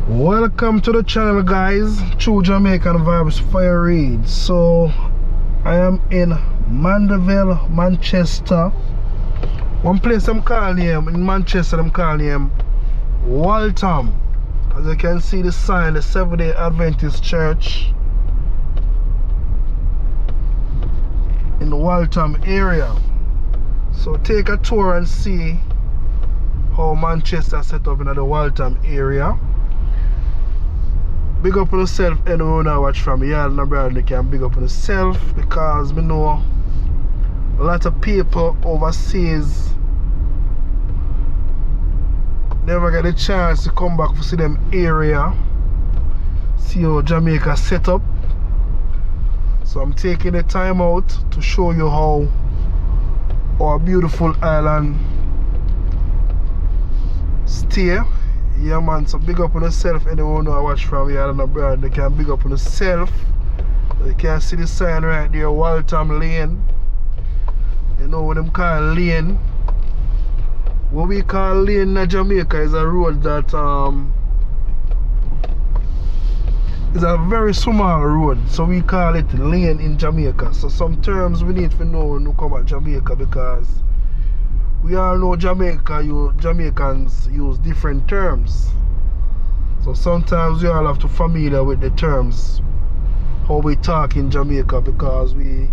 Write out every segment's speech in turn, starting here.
Welcome to the channel, guys. True Jamaican Vibes, Fire Reid. So I am in Mandeville, Manchester. One place I'm calling him in Manchester, I'm calling him Waltham. As you can see the sign, the Seventh-day Adventist Church in the Waltham area. So take a tour and see how Manchester set up in the Waltham area. Big up on yourself, anyone I watch from here and brother, can big up on yourself, because we know a lot of people overseas never get a chance to come back to see them area, see how Jamaica set up. So I'm taking the time out to show you how our beautiful island stay. Yeah man, so big up on yourself, anyone who I watch from here and abroad, they can big up on yourself. You can see the sign right there, Waltham Lane. You know what them call lane. What we call lane in Jamaica is a road that is a very small road, so we call it lane in Jamaica. So some terms we need to know when we come at Jamaica, because we all know Jamaicans use different terms. So sometimes we all have to familiar with the terms, how we talk in Jamaica, because we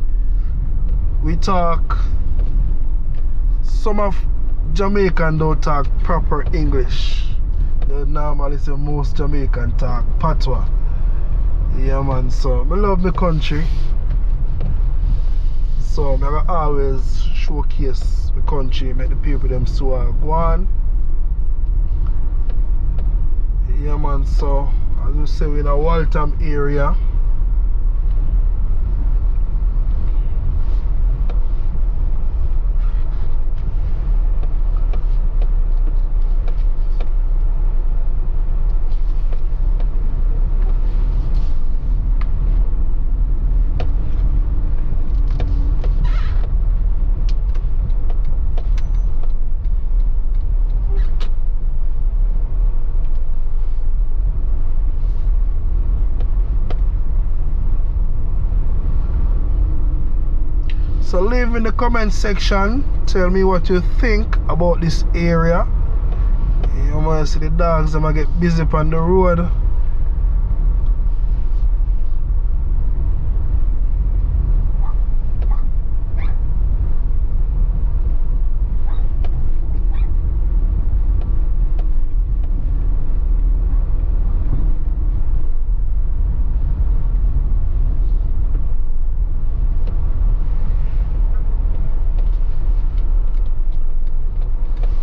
talk, some of Jamaican don't talk proper English. They normally say most Jamaican talk patois. Yeah man, so I love my country. So I always showcase the country, make the people them so go on. Yeah man, so as we say, we're in a Waltham area. So leave in the comment section, tell me what you think about this area. You might see the dogs, they might get busy on the road.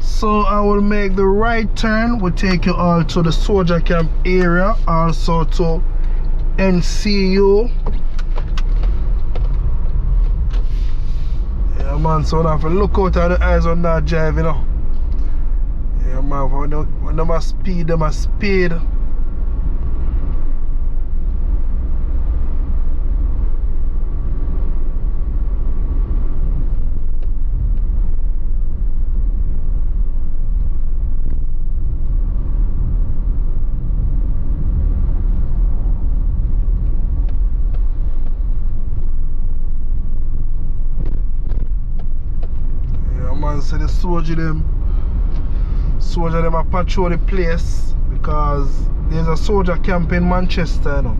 So I will make the right turn, will take you all to the soldier camp area, also to NCU. Yeah man, so I have to look out of the eyes on that drive, you know. Yeah man, when them a speed, them a speed. So the soldier them a patrol the place, because there's a soldier camp in Manchester, you know.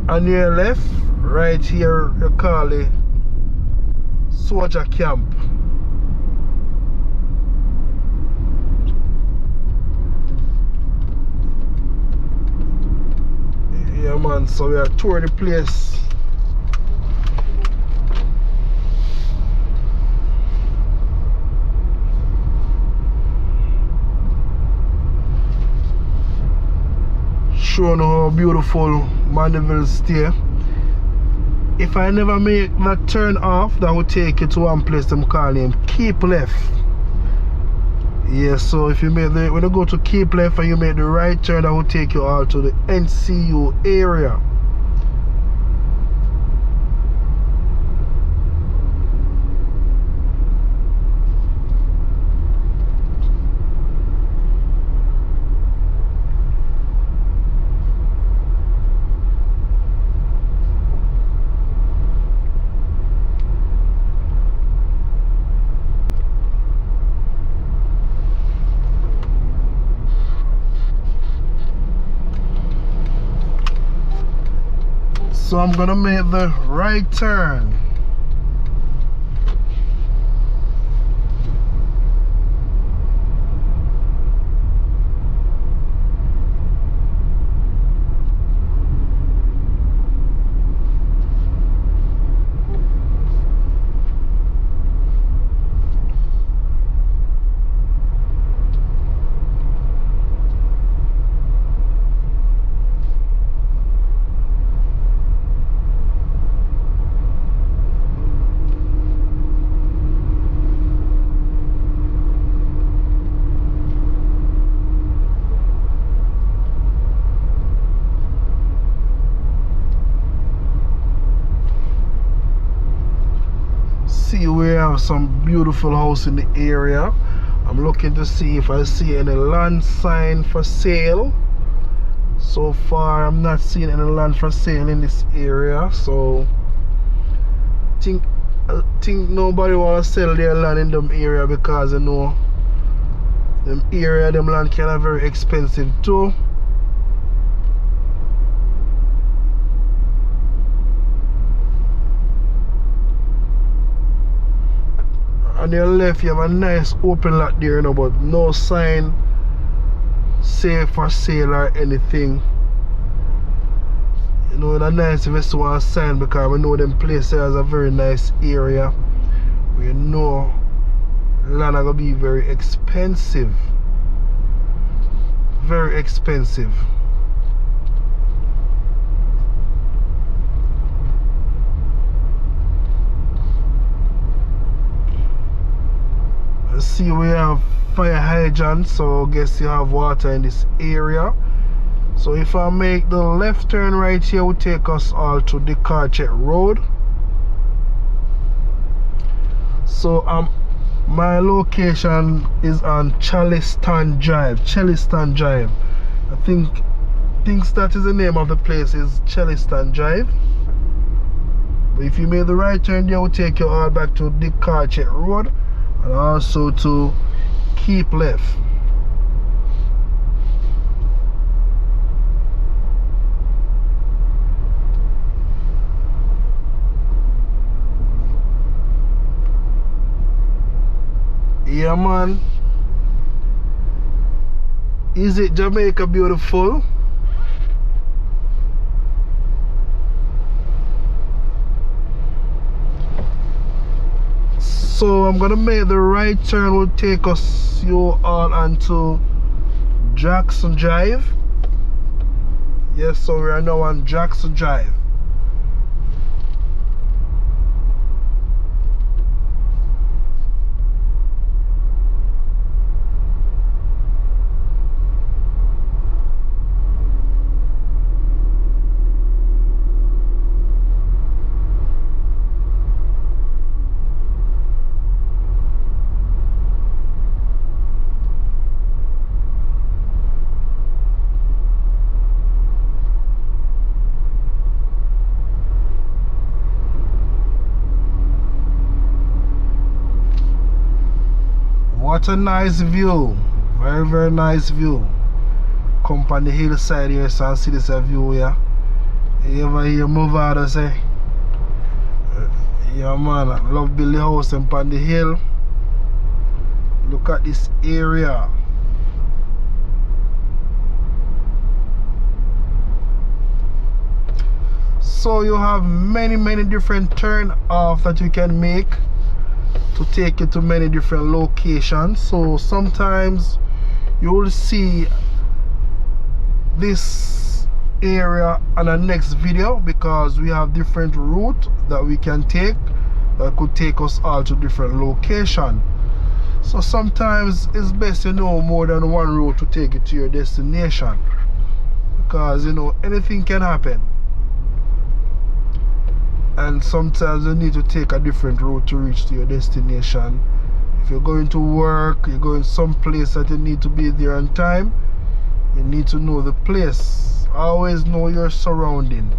On your left, right here, you call it soldier camp. Yeah man, so we are touring the place. Showing how beautiful Mandeville stay. If I never make that turn off, that will take you to one place I'm calling Keep Left. Yeah, so if you make the, when you go to Keep Left and you make the right turn, that will take you all to the NCU area. So I'm gonna make the right turn. See, we have some beautiful house in the area. I'm looking to see if I see any land sign for sale. So far I'm not seeing any land for sale in this area, so I think nobody want to sell their land in them area, because you know them area, them land kind of very expensive too. On your left you have a nice open lot there, you know, but no sign say for sale or anything. You know, it's nice if you see one sign, because we know them places has a very nice area where you know land are gonna be very expensive. Very expensive. See, we have fire hydrant, so I guess you have water in this area. So if I make the left turn right here, will take us all to the Carchet Road. So my location is on Charleston Drive. I think that is the name of the place, is Charleston Drive. But if you make the right turn there, will take you all back to the Carchet Road, and also to keep left. Yeah, man. Is it Jamaica beautiful? So I'm gonna make the right turn, will take us you all onto Jackson Drive. Yes, so we are now on Jackson Drive. What a nice view. Very, very nice view. Come on the hillside here, so I see this view here. You ever hear Movado say? Yeah, man, I love building house and on the hill. Look at this area. So you have many different turn off that you can make to take you to many different locations. So sometimes you will see this area on the next video, because we have different route that we can take that could take us all to different location. So sometimes it's best to know more than one route to take you to your destination, because you know anything can happen, and sometimes you need to take a different route to reach to your destination. If you're going to work, you're going someplace that you need to be there on time, you need to know the place. Always know your surrounding.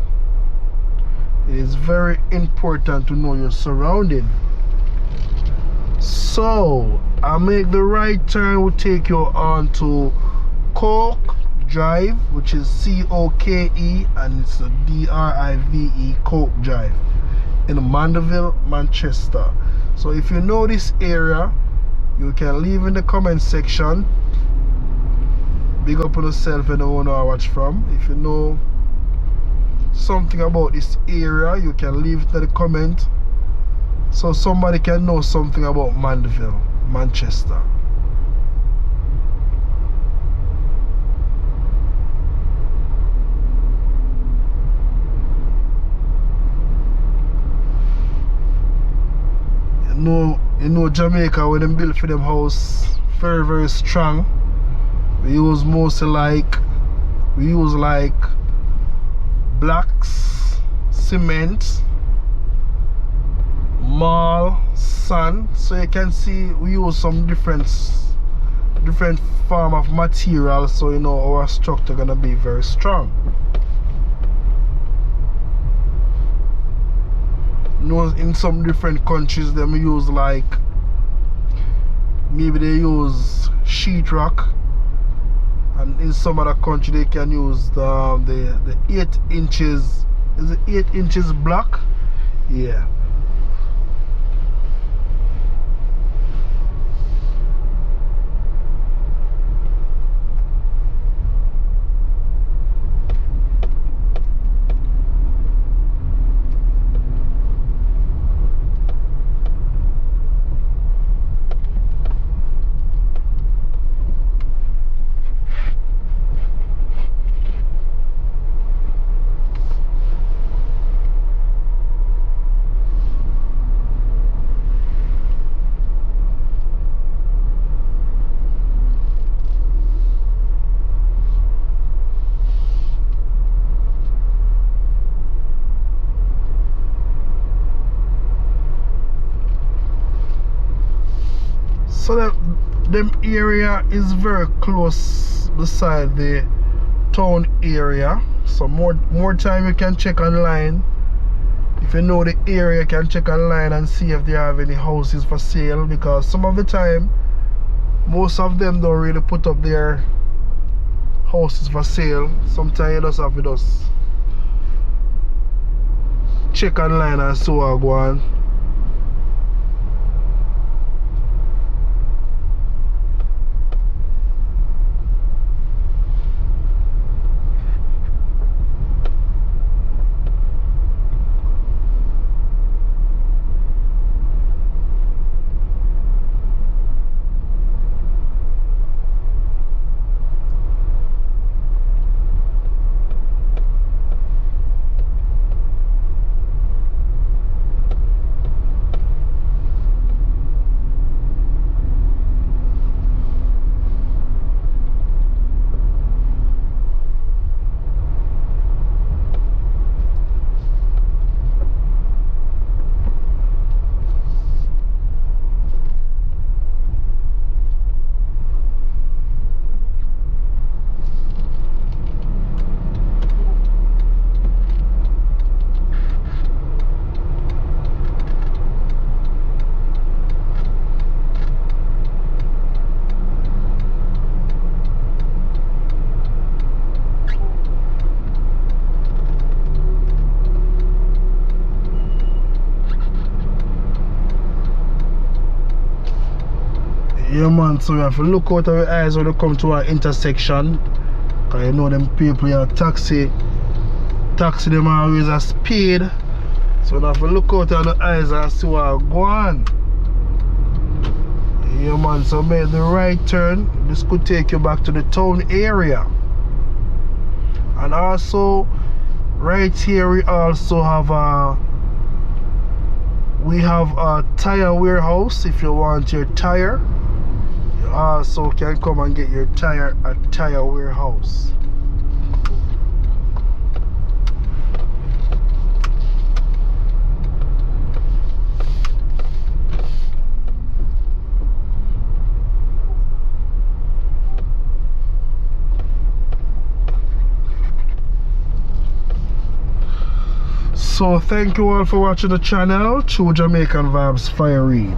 It is very important to know your surrounding. So I make the right turn, will take you on to Coke Drive, which is C-O-K-E, and it's a D-R-I-V-E, Coke Drive, in Mandeville, Manchester. So if you know this area, you can leave in the comment section. Big up on yourself and the owner I watch from. If you know something about this area, you can leave it in the comment so somebody can know something about Mandeville, Manchester. You know Jamaica, when them built for them house very, very strong. We use mostly like blocks, cement, marl, sand. So you can see we use some different form of material, so you know our structure gonna be very strong. You know, in some different countries them use like, maybe they use sheetrock, and in some other country they can use the 8 inches, is it 8 inches block? Yeah. So them area is very close beside the town area. So more time you can check online. If you know the area, you can check online and see if they have any houses for sale, because some of the time most of them don't really put up their houses for sale. Sometimes you just have to just check online and see what go on. Yeah man, so you have to look out of your eyes when you come to an intersection, because you know them people here taxi them always a speed. So you have to look out of the eyes and see what go on. Yeah man, so make the right turn. This could take you back to the town area. And also right here we also have a tire warehouse. If you want your tire, you also can come and get your tire at Tire Warehouse. So thank you all for watching the channel. True Jamaican Vibes, Fire Reid.